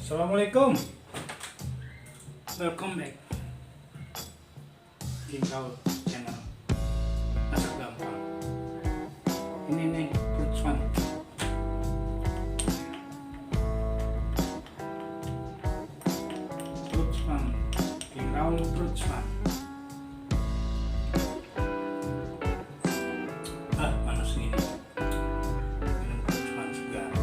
Assalamualaikum. Welcome back KingRaul channel. Masak gampang. Ini nih fruit fun. Fruit fun. KingRaul fruit fun. Panas ini. Minum fruit fun segar.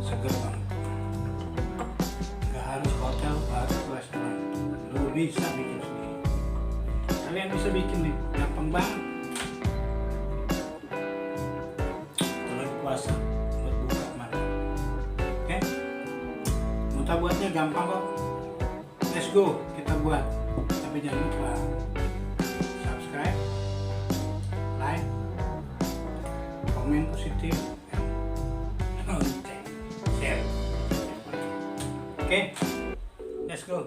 Segar banget. Gak harus hotel, gak harus restoran. Lu bisa bikin sendiri. Kalian bisa bikin nih, gampang banget. Kalau di puasa buat buka mantap. Oke? Muntah buatnya gampang kok. Let's go, kita buat. Tapi jangan lupa subscribe, like, komen positif, share. Oke, let's go.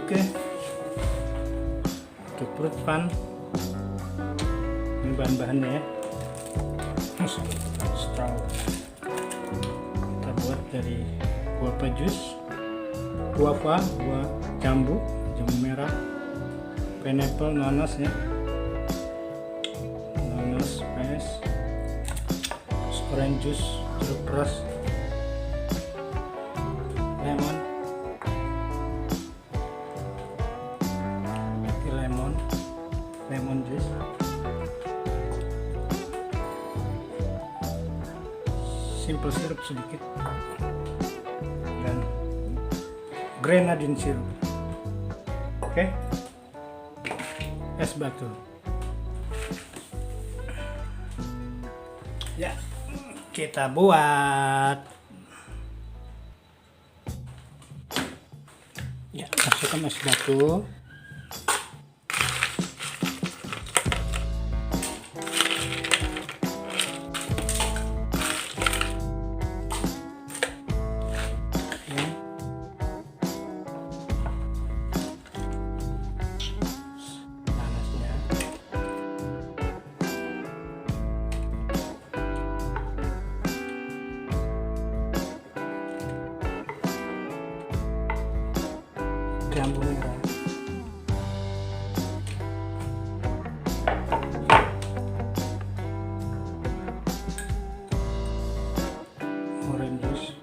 Oke, untuk fruit fun ini bahan-bahannya ya. Straw kita buat dari buah jus, guava, buah jambu merah, pineapple, nanas ya, nanas, pes, orange juice, jeruk peras, lemon, lemon juice, simple syrup sedikit, dan grenadine syrup. Oke, es batu. Ya, kita buat. Ya, masukkan es batu. Jambu merah, orange juice,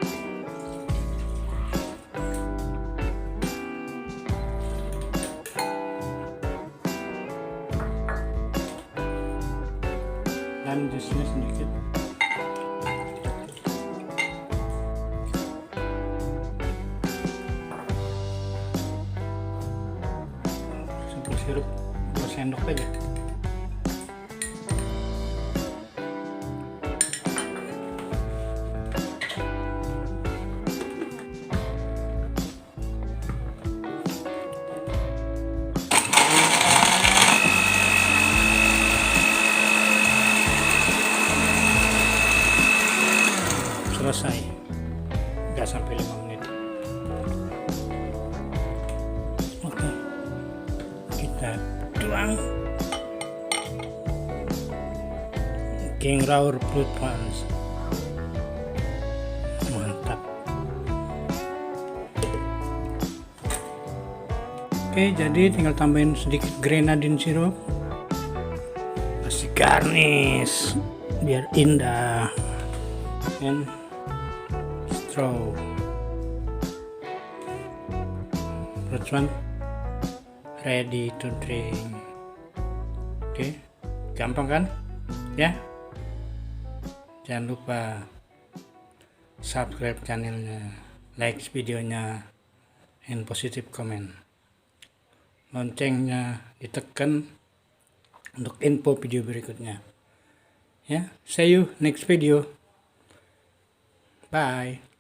lime juice-nya sedikit. Sirup 2 sendok aja. Selesai, nggak sampai 5 menit. Oke, kita tuang KingRaul fruit fun. Mantap. Oke, jadi tinggal tambahin sedikit grenadine syrup, kasih garnish biar indah, dan straw. Fruit fun ready to drink. Oke, gampang kan ya? Jangan lupa subscribe channelnya, like videonya, and positive comment. Loncengnya ditekan untuk info video berikutnya ya. See you next video. Bye.